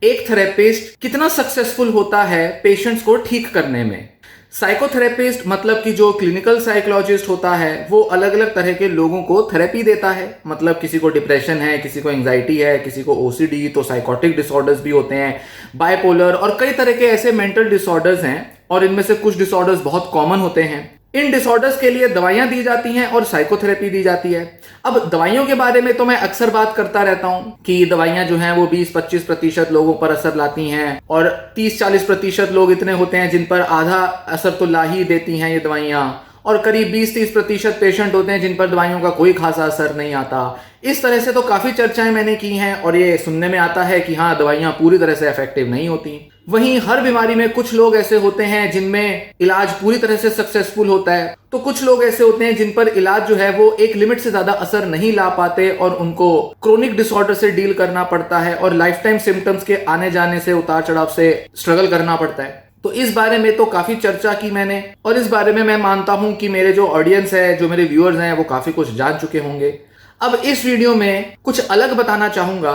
एक थेरेपिस्ट कितना सक्सेसफुल होता है पेशेंट्स को ठीक करने में। साइकोथेरेपिस्ट मतलब कि जो क्लिनिकल साइकोलॉजिस्ट होता है वो अलग अलग तरह के लोगों को थेरेपी देता है। मतलब किसी को डिप्रेशन है, किसी को एंजाइटी है, किसी को ओसीडी, तो साइकोटिक डिसऑर्डर्स भी होते हैं, बाइपोलर और कई तरह के ऐसे मेंटल डिसऑर्डर्स हैं और इनमें से कुछ डिसऑर्डर्स बहुत कॉमन होते हैं। इन डिसऑर्डर्स के लिए दवाइयां दी जाती हैं और साइकोथेरेपी दी जाती है। अब दवाइयों के बारे में तो मैं अक्सर बात करता रहता हूं कि दवाइयां जो हैं वो 20-25% लोगों पर असर लाती हैं और 30-40% लोग इतने होते हैं जिन पर आधा असर तो ला ही देती हैं ये दवाइयां, और करीब 20-30% पेशेंट होते हैं जिन पर दवाइयों का कोई खासा असर नहीं आता। इस तरह से तो काफी चर्चाएं मैंने की हैं और ये सुनने में आता है कि हाँ, दवाइयां पूरी तरह से इफेक्टिव नहीं होती। वहीं हर बीमारी में कुछ लोग ऐसे होते हैं जिनमें इलाज पूरी तरह से सक्सेसफुल होता है, तो कुछ लोग ऐसे होते हैं जिन पर इलाज जो है वो एक लिमिट से ज्यादा असर नहीं ला पाते और उनको क्रोनिक डिसऑर्डर से डील करना पड़ता है और लाइफ टाइम सिम्टम्स के आने जाने से, उतार चढ़ाव से स्ट्रगल करना पड़ता है। तो इस बारे में तो काफी चर्चा की मैंने और इस बारे में मैं मानता हूं कि मेरे जो ऑडियंस है, जो मेरे व्यूअर्स हैं, वो काफी कुछ जान चुके होंगे। अब इस वीडियो में कुछ अलग बताना चाहूंगा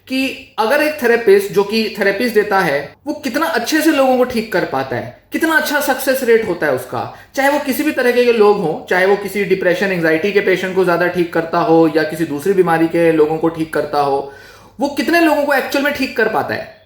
कि अगर एक थेरेपिस्ट जो कि थेरेपीज देता है वो कितना अच्छे से लोगों को ठीक कर पाता है, कितना अच्छा सक्सेस रेट होता है उसका, चाहे वो किसी भी तरह के लोग हों, चाहे वो किसी डिप्रेशन एंजाइटी के पेशेंट को ज्यादा ठीक करता हो या किसी दूसरी बीमारी के लोगों को ठीक करता हो, वो कितने लोगों को एक्चुअल में ठीक कर पाता है।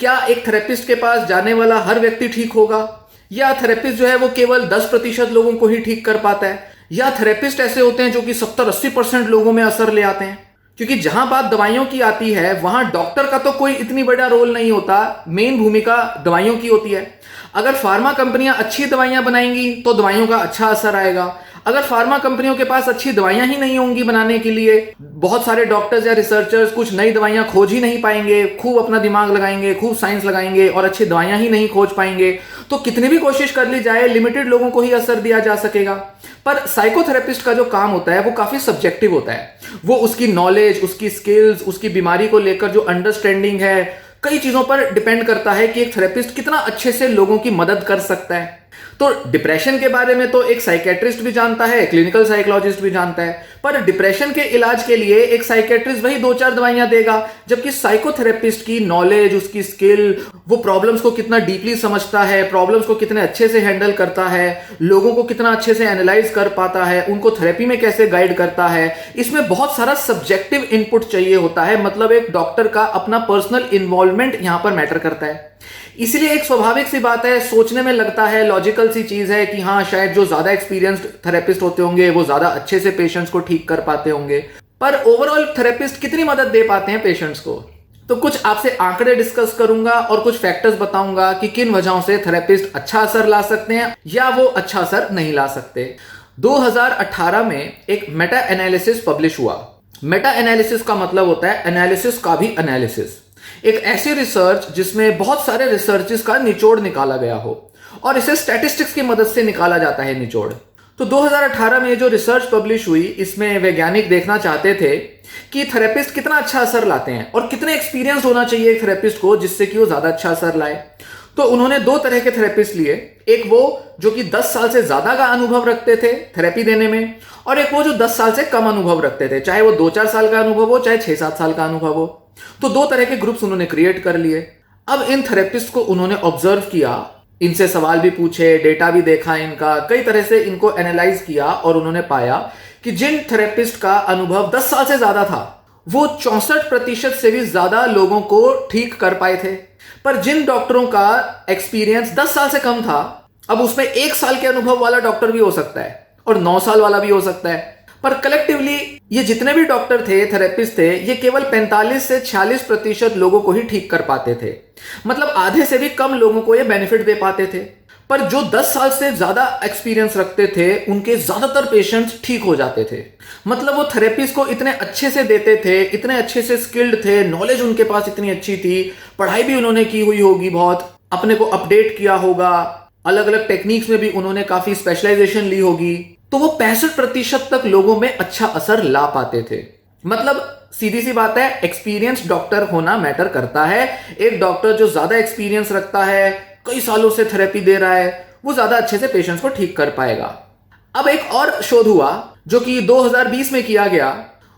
क्या एक थेरेपिस्ट के पास जाने वाला हर व्यक्ति ठीक होगा, या थेरेपिस्ट जो है वो केवल 10% लोगों को ही ठीक कर पाता है, या थेरेपिस्ट ऐसे होते हैं जो कि 70-80% लोगों में असर ले आते हैं। क्योंकि जहां बात दवाइयों की आती है वहां डॉक्टर का तो कोई इतनी बड़ा रोल नहीं होता, मेन भूमिका दवाइयों की होती है। अगर फार्मा कंपनियां अच्छी दवाइयां बनाएंगी तो दवाइयों का अच्छा असर आएगा। अगर फार्मा कंपनियों के पास अच्छी दवाइयां ही नहीं होंगी बनाने के लिए, बहुत सारे डॉक्टर्स या रिसर्चर्स कुछ नई दवाइयां खोज ही नहीं पाएंगे, खूब अपना दिमाग लगाएंगे, खूब साइंस लगाएंगे और अच्छी दवाइयां ही नहीं खोज पाएंगे, तो कितनी भी कोशिश कर ली जाए लिमिटेड लोगों को ही असर दिया जा सकेगा। पर साइकोथेरेपिस्ट का जो काम होता है वो काफी सब्जेक्टिव होता है। वो उसकी नॉलेज, उसकी स्किल्स, उसकी बीमारी को लेकर जो अंडरस्टैंडिंग है, कई चीजों पर डिपेंड करता है कि एक थेरेपिस्ट कितना अच्छे से लोगों की मदद कर सकता है। तो डिप्रेशन के बारे में तो एक साइकेट्रिस्ट भी जानता है, क्लिनिकल साइकोलॉजिस्ट भी जानता है, पर डिप्रेशन के इलाज के लिए एक साइकेट्रिस्ट वही 2-4 दवाइयां देगा, जबकि साइकोथेरेपिस्ट की नॉलेज, उसकी स्किल, वो प्रॉब्लम्स को कितना डीपली समझता है, प्रॉब्लम्स को कितने अच्छे से हैंडल करता है, लोगों को कितना अच्छे से एनालाइज कर पाता है, उनको थेरेपी में कैसे गाइड करता है, इसमें बहुत सारा सब्जेक्टिव इनपुट चाहिए होता है। मतलब एक डॉक्टर का अपना पर्सनल इन्वॉल्वमेंट यहां पर मैटर करता है। इसलिए एक स्वाभाविक सी बात है, सोचने में लगता है, लॉजिकल सी चीज है कि हाँ, शायद जो ज्यादा एक्सपीरियंस्ड थेरेपिस्ट होते होंगे वो ज्यादा अच्छे से पेशेंट्स को ठीक कर पाते होंगे। पर ओवरऑल थेरेपिस्ट कितनी मदद दे पाते हैं पेशेंट्स को? तो कुछ आपसे आंकड़े डिस्कस करूंगा और कुछ फैक्टर्स बताऊंगा कि किन वजहों से थेरेपिस्ट अच्छा असर ला सकते हैं या वो अच्छा असर नहीं ला सकते। 2018 में एक मेटा एनालिसिस पब्लिश हुआ। मेटा एनालिसिस का मतलब होता है एनालिसिस का भी एनालिसिस। एक ऐसी रिसर्च जिसमें बहुत सारे रिसर्चेस का निचोड़ निकाला गया हो और इसे स्टैटिस्टिक्स की मदद से निकाला जाता है निचोड़। तो 2018 में जो रिसर्च पब्लिश हुई, इसमें वैज्ञानिक देखना चाहते थे कि थेरेपिस्ट कितना अच्छा असर लाते हैं और कितने एक्सपीरियंस होना चाहिए एक थेरेपिस्ट को जिससे कि वो ज्यादा अच्छा असर लाए। तो उन्होंने 2 तरह के थेरेपिस्ट लिए, एक वो जो कि 10 साल से ज्यादा का अनुभव रखते थे थेरेपी देने में, और एक वो जो 10 साल से कम अनुभव रखते थे, चाहे वो 2-4 साल का अनुभव हो, चाहे 6-7 साल का अनुभव हो। तो 2 तरह के ग्रुप्स उन्होंने क्रिएट कर लिए। अब इन थेरेपिस्ट को उन्होंने ऑब्जर्व किया, इनसे सवाल भी पूछे, डेटा भी देखा इनका, कई तरह से इनको एनालाइज किया और उन्होंने पाया कि जिन थेरेपिस्ट का अनुभव 10 साल से ज्यादा था वो 64% से भी ज्यादा लोगों को ठीक कर पाए थे। पर जिन डॉक्टरों का एक्सपीरियंस 10 साल से कम था, अब उसमें 1 साल के अनुभव वाला डॉक्टर भी हो सकता है और 9 साल वाला भी हो सकता है, पर कलेक्टिवली ये जितने भी डॉक्टर थे, थेरेपिस्ट थे, ये केवल 45 से 46% लोगों को ही ठीक कर पाते थे। मतलब आधे से भी कम लोगों को ये बेनिफिट दे पाते थे। पर जो 10 साल से ज्यादा एक्सपीरियंस रखते थे उनके ज्यादातर पेशेंट्स ठीक हो जाते थे। मतलब वो थेरेपिस्ट को इतने अच्छे से देते थे, इतने अच्छे से स्किल्ड थे, नॉलेज उनके पास इतनी अच्छी थी, पढ़ाई भी उन्होंने की हुई होगी, बहुत अपने को अपडेट किया होगा, अलग अलग टेक्निक्स में भी उन्होंने काफी स्पेशलाइजेशन ली होगी, तो वो 65% तक लोगों में अच्छा असर ला पाते थे। मतलब सीधी सी बात है, एक्सपीरियंस डॉक्टर होना मैटर करता है। एक डॉक्टर जो ज्यादा एक्सपीरियंस रखता है, कई सालों से थेरेपी दे रहा है, वो ज्यादा अच्छे से पेशेंट्स को ठीक कर पाएगा। अब एक और शोध हुआ जो कि 2020 में किया गया।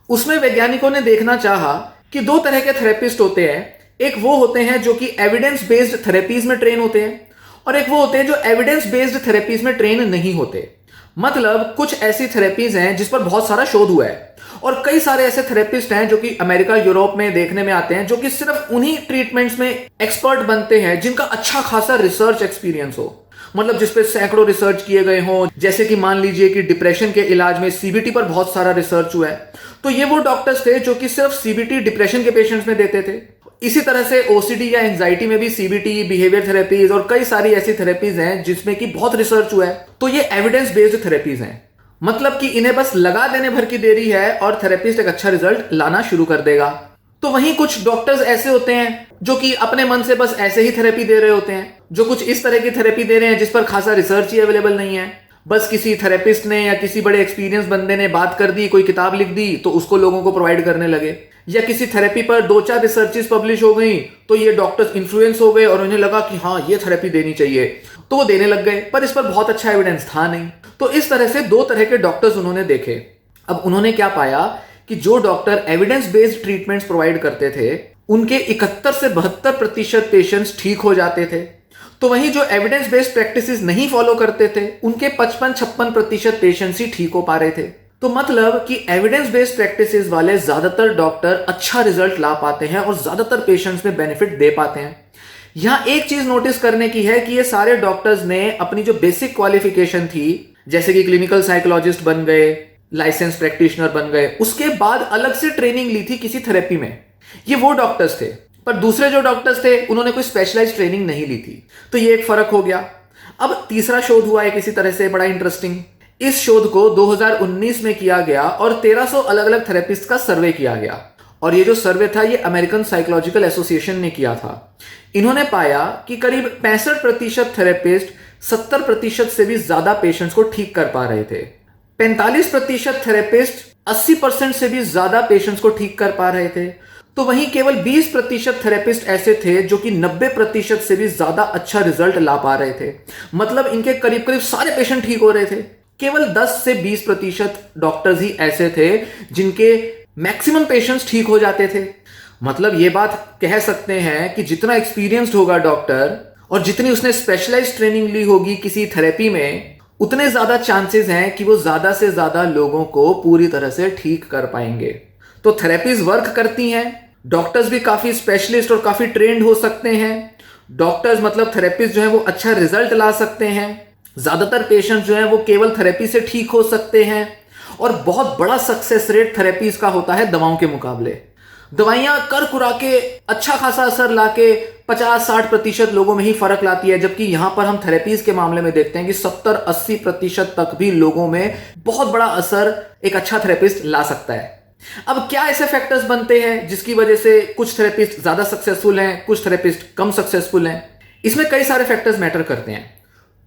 उसमें वैज्ञानिकों ने देखना चाहा कि 2 तरह के थेरेपिस्ट होते हैं। एक वो होते हैं जो कि एविडेंस बेस्ड थेरेपीज में ट्रेन होते हैं, और एक वो होते हैं जो एविडेंस बेस्ड थेरेपीज में ट्रेन नहीं होते। मतलब कुछ ऐसी थेरेपीज हैं जिस पर बहुत सारा शोध हुआ है, और कई सारे ऐसे थेरेपिस्ट हैं जो कि अमेरिका यूरोप में देखने में आते हैं, जो कि सिर्फ उन्हीं ट्रीटमेंट्स में एक्सपर्ट बनते हैं जिनका अच्छा खासा रिसर्च एक्सपीरियंस हो। मतलब जिसपे सैकड़ों रिसर्च किए गए हों, जैसे कि मान लीजिए कि डिप्रेशन के इलाज में सीबीटी पर बहुत सारा रिसर्च हुआ है, तो ये वो डॉक्टर्स थे जो कि सिर्फ सीबीटी डिप्रेशन के पेशेंट्स में देते थे। इसी तरह से ओसीडी या एंजाइटी में भी सीबीटी, बिहेवियर थेरेपीज और कई सारी ऐसी थेरेपीज हैं जिसमें कि बहुत रिसर्च हुआ है। तो ये एविडेंस बेस्ड थेरेपीज हैं, मतलब कि इन्हें बस लगा देने भर की देरी है और थेरेपिस्ट एक अच्छा रिजल्ट लाना शुरू कर देगा। तो वहीं कुछ डॉक्टर्स ऐसे होते हैं जो कि अपने मन से बस ऐसे ही थेरेपी दे रहे होते हैं, जो कुछ इस तरह की थेरेपी दे रहे हैं जिस पर खासा रिसर्च ही अवेलेबल नहीं है। बस किसी थेरेपिस्ट ने या किसी बड़े एक्सपीरियंस बंदे ने बात कर दी, कोई किताब लिख दी तो उसको लोगों को प्रोवाइड करने लगे, या किसी थेरेपी पर 2-4 रिसर्चेस पब्लिश हो गई तो ये डॉक्टर्स इन्फ्लुएंस हो गए और उन्हें लगा कि हाँ ये थेरेपी देनी चाहिए, तो वो देने लग गए, पर इस पर बहुत अच्छा एविडेंस था नहीं। तो इस तरह से 2 तरह के डॉक्टर्स उन्होंने देखे। अब उन्होंने क्या पाया कि जो doctor evidence based treatments provide करते थे उनके 71 से 72% पेशेंट्स ठीक हो जाते थे, तो वहीं जो एविडेंस बेस्ड प्रैक्टिसेस नहीं फॉलो करते थे उनके 55-56% पेशेंट्स ही ठीक हो पा रहे थे। तो मतलब कि एविडेंस बेस्ड प्रैक्टिसेस वाले ज्यादातर डॉक्टर अच्छा रिजल्ट ला पाते हैं और ज्यादातर पेशेंट्स में बेनिफिट दे पाते हैं। यहां एक चीज नोटिस करने की है कि ये सारे डॉक्टर्स ने अपनी जो बेसिक क्वालिफिकेशन थी, जैसे कि क्लिनिकल साइकोलॉजिस्ट बन गए, लाइसेंस प्रैक्टिशनर बन गए, उसके बाद अलग से ट्रेनिंग ली थी किसी थेरेपी में। ये वो डॉक्टर्स थे, पर दूसरे जो डॉक्टर्स थे उन्होंने कोई स्पेशलाइज्ड ट्रेनिंग नहीं ली थी। तो ये एक फर्क हो गया। अब तीसरा शोध हुआ है किसी तरह से बड़ा इंटरेस्टिंग। इस शोध को 2019 में किया गया और 1300 अलग अलग थेरेपिस्ट का सर्वे किया गया, और ये जो सर्वे था ये अमेरिकन साइकोलॉजिकल एसोसिएशन ने किया था। इन्होंने पाया कि करीब 65% थेरेपिस्ट 70% से भी ज्यादा पेशेंट्स को ठीक कर पा रहे थे। 45% थेरेपिस्ट 80% से भी ज्यादा पेशेंट्स को ठीक कर पा रहे थे। तो वहीं केवल 20% थेरेपिस्ट ऐसे थे जो कि 90% से भी ज्यादा अच्छा रिजल्ट ला पा रहे थे। मतलब इनके करीब करीब सारे पेशेंट ठीक हो रहे थे। केवल 10 से 20% डॉक्टर्स ही ऐसे थे जिनके मैक्सिमम पेशेंट्स ठीक हो जाते थे। मतलब ये बात कह सकते हैं कि जितना एक्सपीरियंस्ड होगा डॉक्टर और जितनी उसने स्पेशलाइज्ड ट्रेनिंग ली होगी किसी थेरेपी में, उतने ज्यादा चांसेस हैं कि वो ज्यादा से ज्यादा लोगों को पूरी तरह से ठीक कर पाएंगे। तो थेरेपीज वर्क करती हैं, डॉक्टर्स भी काफी स्पेशलिस्ट और काफी ट्रेंड हो सकते हैं। डॉक्टर्स मतलब थेरेपिस्ट जो है वो अच्छा रिजल्ट ला सकते हैं। ज्यादातर पेशेंट जो है वो केवल थेरेपी से ठीक हो सकते हैं, और बहुत बड़ा सक्सेस रेट थेरेपीज का होता है दवाओं के मुकाबले। दवाइयां कर कुरा के अच्छा खासा असर लाके 50-60% लोगों में ही फर्क लाती है, जबकि यहां पर हम थेरेपीज के मामले में देखते हैं कि 70-80% तक भी लोगों में बहुत बड़ा असर एक अच्छा थेरेपिस्ट ला सकता है। अब क्या ऐसे फैक्टर्स बनते हैं जिसकी वजह से कुछ थेरेपिस्ट ज्यादा सक्सेसफुल हैं, कुछ थेरेपिस्ट कम सक्सेसफुल हैं? इसमें कई सारे फैक्टर्स मैटर करते हैं।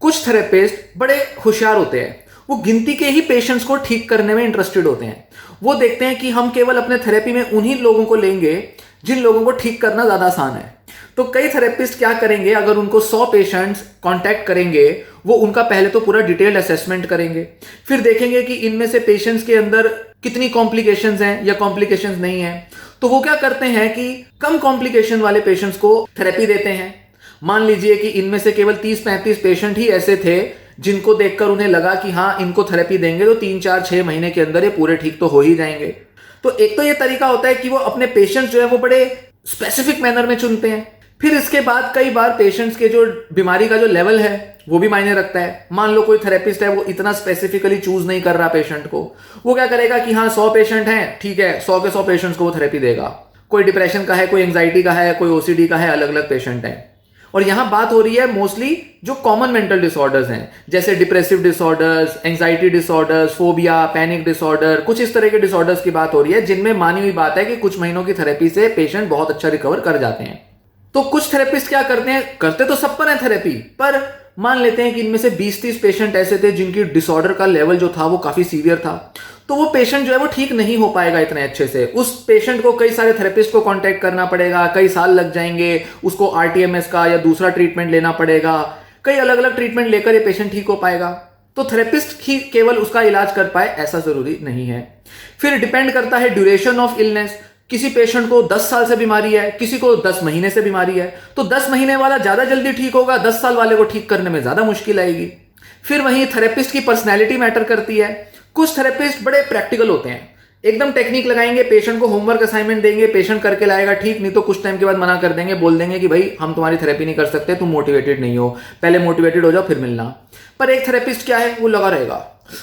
कुछ थेरेपिस्ट बड़े होशियार होते हैं, वो गिनती के ही पेशेंट्स को ठीक करने में इंटरेस्टेड होते हैं। वो देखते हैं कि हम केवल अपने थेरेपी में उन्हीं लोगों को लेंगे जिन लोगों को ठीक करना ज्यादा आसान है। तो कई थेरेपिस्ट क्या करेंगे, अगर उनको 100 पेशेंट्स कांटेक्ट करेंगे, वो उनका पहले तो पूरा डिटेल्ड असेसमेंट करेंगे, फिर देखेंगे कि इनमें से पेशेंट्स के अंदर कितनी कॉम्प्लिकेशंस हैं या कॉम्प्लिकेशंस नहीं है। तो वो क्या करते हैं कि कम कॉम्प्लिकेशन वाले पेशेंट्स को थेरेपी देते हैं। मान लीजिए कि इनमें से केवल 30-35 पेशेंट ही ऐसे थे जिनको देखकर उन्हें लगा कि हाँ इनको थेरेपी देंगे तो 3-4-6 महीने के अंदर ये पूरे ठीक तो हो ही जाएंगे। तो एक तो ये तरीका होता है कि वो अपने पेशेंट्स जो है वो बड़े स्पेसिफिक मैनर में चुनते हैं। फिर इसके बाद कई बार पेशेंट्स के जो बीमारी का जो लेवल है वो भी मायने रखता है। मान लो कोई थेरेपिस्ट है वो इतना स्पेसिफिकली चूज नहीं कर रहा पेशेंट को, वो क्या करेगा कि हाँ 100 पेशेंट हैं, ठीक है 100 के 100 पेशेंट्स को वो थेरेपी देगा। कोई डिप्रेशन का है, कोई एंग्जाइटी का है, कोई ओसीडी का है, अलग अलग पेशेंट है। और यहां बात हो रही है मोस्टली जो कॉमन मेंटल डिसऑर्डर्स हैं, जैसे depressive disorders, anxiety disorders, phobia, panic disorder, कुछ इस तरह के डिसऑर्डर्स की बात हो रही है जिनमें मानी हुई बात है कि कुछ महीनों की थेरेपी से पेशेंट बहुत अच्छा रिकवर कर जाते हैं। तो कुछ थेरेपिस्ट क्या करते हैं, करते तो सब पर है थेरेपी, पर मान लेते हैं कि इनमें से 20-30 पेशेंट ऐसे थे जिनकी डिसऑर्डर का लेवल जो था वो काफी सीवियर था, तो वो पेशेंट जो है वो ठीक नहीं हो पाएगा इतने अच्छे से। उस पेशेंट को कई सारे थेरेपिस्ट को कांटेक्ट करना पड़ेगा, कई साल लग जाएंगे, उसको आरटीएमएस का या दूसरा ट्रीटमेंट लेना पड़ेगा, कई अलग अलग ट्रीटमेंट लेकर ये पेशेंट ठीक हो पाएगा। तो थेरेपिस्ट ही केवल उसका इलाज कर पाए ऐसा जरूरी नहीं है। फिर डिपेंड करता है ड्यूरेशन ऑफ इलनेस, किसी पेशेंट को 10 साल से बीमारी है, किसी को 10 महीने से बीमारी है, तो 10 महीने वाला ज्यादा जल्दी ठीक होगा, 10 साल वाले को ठीक करने में ज्यादा मुश्किल आएगी। फिर वहीं थेरेपिस्ट की पर्सनैलिटी मैटर करती है। कुछ थेरेपिस्ट बड़े प्रैक्टिकल होते हैं, एकदम टेक्निक लगाएंगे, पेशेंट को होमवर्क असाइनमेंट देंगे, पेशेंट करके लाएगा ठीक, नहीं तो कुछ टाइम के बाद मना कर देंगे, बोल देंगे कि भाई हम तुम्हारी थेरेपी नहीं कर सकते, तुम मोटिवेटेड नहीं हो, पहले मोटिवेटेड हो जाओ फिर मिलना। पर एक थेरेपिस्ट क्या है, वो लगा रहेगा,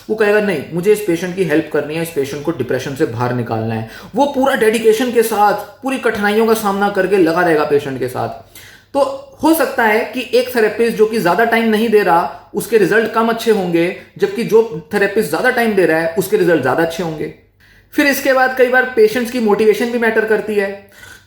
वो कहेगा नहीं मुझे इस पेशेंट की हेल्प करनी है, इस पेशेंट को डिप्रेशन से बाहर निकालना है। वो पूरा डेडिकेशन के साथ पूरी कठिनाइयों का सामना करके लगा रहेगा पेशेंट के साथ। तो हो सकता है कि एक थेरेपिस्ट जो कि ज्यादा टाइम नहीं दे रहा उसके रिजल्ट कम अच्छे होंगे, जबकि जो थेरेपिस्ट ज्यादा टाइम दे रहा है उसके रिजल्ट ज्यादा अच्छे होंगे। फिर इसके बाद कई बार पेशेंट्स की मोटिवेशन भी मैटर करती है।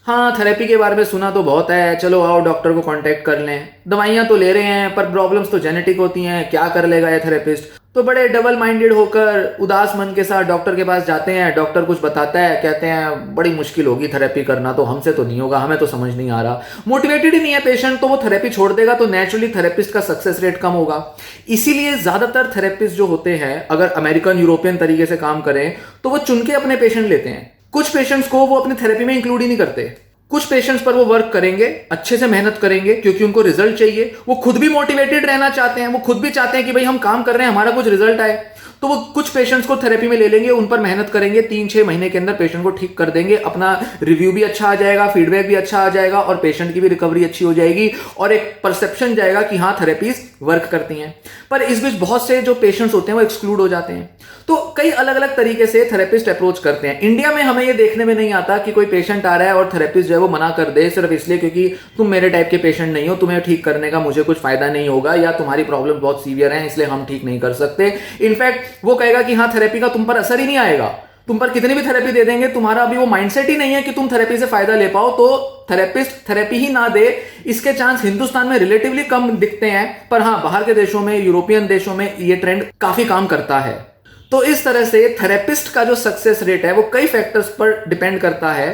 हाँ थेरेपी के बारे में सुना तो बहुत है, चलो आओ डॉक्टर को कांटेक्ट कर लें, दवाइयाँ तो ले रहे हैं पर प्रॉब्लम्स तो जेनेटिक होती हैं, क्या कर लेगा ये थेरेपिस्ट। तो बड़े डबल माइंडेड होकर उदास मन के साथ डॉक्टर के पास जाते हैं, डॉक्टर कुछ बताता है, कहते हैं बड़ी मुश्किल होगी थेरेपी करना, तो हमसे तो नहीं होगा, हमें तो समझ नहीं आ रहा। मोटिवेटेड ही नहीं है पेशेंट तो वो थेरेपी छोड़ देगा, तो नेचुरली थेरेपिस्ट का सक्सेस रेट कम होगा। इसीलिए ज्यादातर थेरेपिस्ट जो होते हैं अगर अमेरिकन यूरोपियन तरीके से काम करें तो वो चुन के अपने पेशेंट लेते हैं। कुछ पेशेंट्स को वो अपनी थेरेपी में इंक्लूड ही नहीं करते। कुछ पेशेंट्स पर वो वर्क करेंगे, अच्छे से मेहनत करेंगे क्योंकि उनको रिजल्ट चाहिए, वो खुद भी मोटिवेटेड रहना चाहते हैं, वो खुद भी चाहते हैं कि भाई हम काम कर रहे हैं हमारा कुछ रिजल्ट आए, तो वो कुछ पेशेंट्स को थेरेपी में ले लेंगे, उन पर मेहनत करेंगे, 3-6 महीने के अंदर पेशेंट को ठीक कर देंगे, अपना रिव्यू भी अच्छा आ जाएगा, फीडबैक भी अच्छा आ जाएगा और पेशेंट की भी रिकवरी अच्छी हो जाएगी और एक परसेप्शन जाएगा कि हाँ थेरेपीज वर्क करती हैं। पर इस बीच बहुत से जो पेशेंट्स होते हैं वो एक्सक्लूड हो जाते हैं। तो कई अलग अलग तरीके से थेरेपिस्ट अप्रोच करते हैं। इंडिया में हमें ये देखने में नहीं आता कि कोई पेशेंट आ रहा है और थेरेपिस्ट जो है वो मना कर दे सिर्फ इसलिए क्योंकि तुम मेरे टाइप के पेशेंट नहीं हो, तुम्हें ठीक करने का मुझे कुछ फायदा नहीं होगा, या तुम्हारी प्रॉब्लम बहुत सीवियर है इसलिए हम ठीक नहीं कर सकते। इनफैक्ट वो कहेगा कि हाँ थेरेपी का तुम पर असर ही नहीं आएगा, तुम पर कितनी भी थेरेपी दे देंगे, तुम्हारा अभी वो माइंडसेट ही नहीं है कि तुम थेरेपी से फायदा ले पाओ, तो थेरेपिस्ट थेरेपी ही ना दे। इसके चांस हिंदुस्तान में रिलेटिवली कम दिखते हैं, पर हाँ बाहर के देशों में, यूरोपियन देशों में ये ट्रेंड काफी काम करता है। तो इस तरह से थेरेपिस्ट का जो सक्सेस रेट है वो कई फैक्टर्स पर डिपेंड करता है।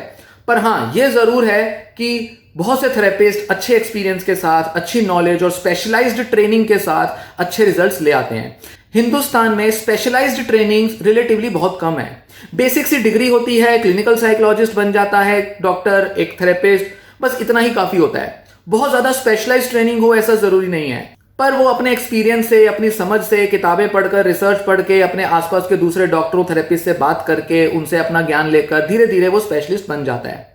पर हाँ ये जरूर है कि बहुत से थेरेपिस्ट अच्छे एक्सपीरियंस के साथ, अच्छी नॉलेज और स्पेशलाइज्ड ट्रेनिंग के साथ अच्छे रिजल्ट्स ले आते हैं। हिंदुस्तान में स्पेशलाइज्ड ट्रेनिंग रिलेटिवली बहुत कम है। बेसिक सी डिग्री होती है, क्लिनिकल साइकोलॉजिस्ट बन जाता है डॉक्टर, एक थेरेपिस्ट, बस इतना ही काफी होता है। बहुत ज्यादा स्पेशलाइज्ड ट्रेनिंग हो ऐसा जरूरी नहीं है, पर वो अपने एक्सपीरियंस से, अपनी समझ से, किताबें पढ़कर, रिसर्च पढ़ के, अपने आसपास के दूसरे डॉक्टरों, थेरेपिस्ट से बात करके, उनसे अपना ज्ञान लेकर धीरे धीरे वो स्पेशलिस्ट बन जाता है।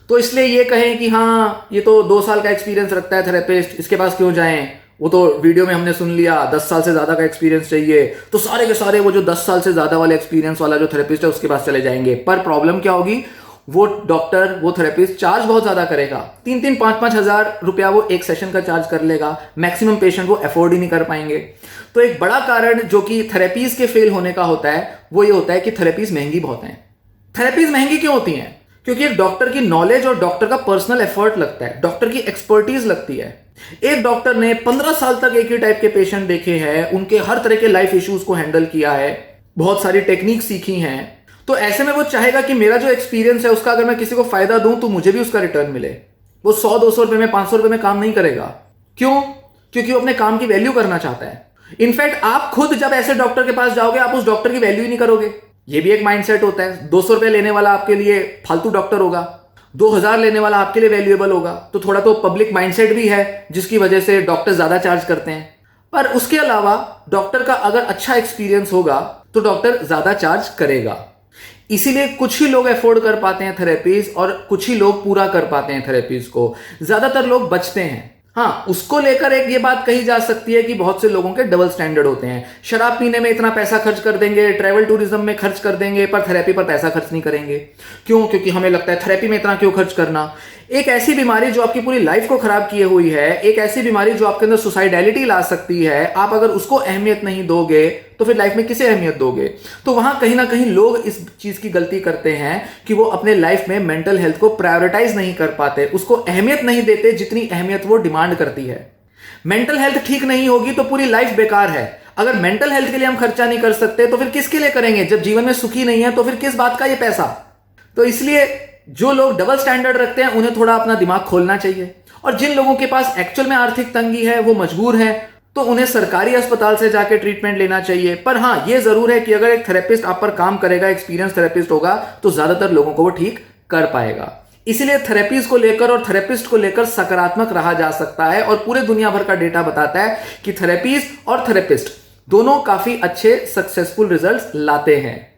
तो इसलिए ये कहें कि हाँ ये तो 2 साल का एक्सपीरियंस रखता है थेरेपिस्ट, इसके पास क्यों जाएं, वो तो वीडियो में हमने सुन लिया 10 साल से ज्यादा का एक्सपीरियंस चाहिए, तो सारे के सारे वो जो 10 साल से ज्यादा वाले एक्सपीरियंस वाला जो थेरेपिस्ट है उसके पास चले जाएंगे। पर प्रॉब्लम क्या होगी, वो डॉक्टर, वो थेरेपिस्ट चार्ज बहुत ज्यादा करेगा, 3-3, 5-5 हजार रुपया वो एक सेशन का चार्ज कर लेगा। मैक्सिमम पेशेंट वो अफोर्ड ही नहीं कर पाएंगे। तो एक बड़ा कारण जो कि थेरेपीज के फेल होने का होता है वो ये होता है कि थेरेपीज महंगी बहुत हैं। थेरेपीज महंगी क्यों होती हैं? क्योंकि एक डॉक्टर की नॉलेज और डॉक्टर का पर्सनल एफर्ट लगता है, डॉक्टर की एक्सपर्टीज लगती है। एक डॉक्टर ने 15 साल तक एक ही टाइप के पेशेंट देखे हैं, उनके हर तरह के लाइफ इश्यूज को हैंडल किया है, बहुत सारी टेक्निक सीखी हैं। तो ऐसे में वो चाहेगा कि मेरा जो एक्सपीरियंस है उसका अगर मैं किसी को फायदा दूं तो मुझे भी उसका रिटर्न मिले। वो 100-200 रुपए में, 500 रुपए में काम नहीं करेगा। क्यों? क्योंकि वो अपने काम की वैल्यू करना चाहता है। इनफैक्ट आप खुद जब ऐसे डॉक्टर के पास जाओगे आप उस डॉक्टर की वैल्यू ही नहीं करोगे। ये भी एक माइंडसेट होता है। 200 रुपए लेने वाला आपके लिए फालतू डॉक्टर होगा, 2000 लेने वाला आपके लिए वैल्यूएबल होगा। तो थोड़ा तो पब्लिक माइंडसेट भी है जिसकी वजह से डॉक्टर ज्यादा चार्ज करते हैं। पर उसके अलावा डॉक्टर का अगर अच्छा एक्सपीरियंस होगा तो डॉक्टर ज्यादा चार्ज करेगा। इसीलिए कुछ ही लोग अफोर्ड कर पाते हैं थेरेपीज और कुछ ही लोग पूरा कर पाते हैं थेरेपीज को, ज्यादातर लोग बचते हैं। हाँ, उसको लेकर एक ये बात कही जा सकती है कि बहुत से लोगों के डबल स्टैंडर्ड होते हैं। शराब पीने में इतना पैसा खर्च कर देंगे, ट्रैवल टूरिज्म में खर्च कर देंगे, पर थेरेपी पर पैसा खर्च नहीं करेंगे। क्यों? क्योंकि हमें लगता है थेरेपी में इतना क्यों खर्च करना। एक ऐसी बीमारी जो आपकी पूरी लाइफ को खराब किए हुई है, एक ऐसी बीमारी जो आपके अंदर सुसाइडैलिटी ला सकती है, आप अगर उसको अहमियत नहीं दोगे तो फिर लाइफ में किसे अहमियत दोगे? तो वहां कहीं ना कहीं लोग इस चीज की गलती करते हैं कि वो अपने लाइफ में मेंटल हेल्थ को प्रायोरिटाइज नहीं कर पाते, उसको अहमियत नहीं देते जितनी अहमियत वो डिमांड करती है। मेंटल हेल्थ ठीक नहीं होगी तो पूरी लाइफ बेकार है। अगर मेंटल हेल्थ के लिए हम खर्चा नहीं कर सकते तो फिर किसके लिए करेंगे? जब जीवन में सुखी नहीं है तो फिर किस बात का ये पैसा? तो इसलिए जो लोग डबल स्टैंडर्ड रखते हैं उन्हें थोड़ा अपना दिमाग खोलना चाहिए। और जिन लोगों के पास एक्चुअल में आर्थिक तंगी है, वो मजबूर है, तो उन्हें सरकारी अस्पताल से जाके ट्रीटमेंट लेना चाहिए। पर हाँ, ये जरूर है कि अगर एक थेरेपिस्ट आप पर काम करेगा, एक्सपीरियंस थेरेपिस्ट होगा, तो ज्यादातर लोगों को वो ठीक कर पाएगा। इसीलिए थेरेपीज को लेकर और थेरेपिस्ट को लेकर सकारात्मक रहा जा सकता है और पूरे दुनिया भर का डेटा बताता है कि थेरेपीज और थेरेपिस्ट दोनों काफी अच्छे सक्सेसफुल रिजल्ट्स लाते हैं।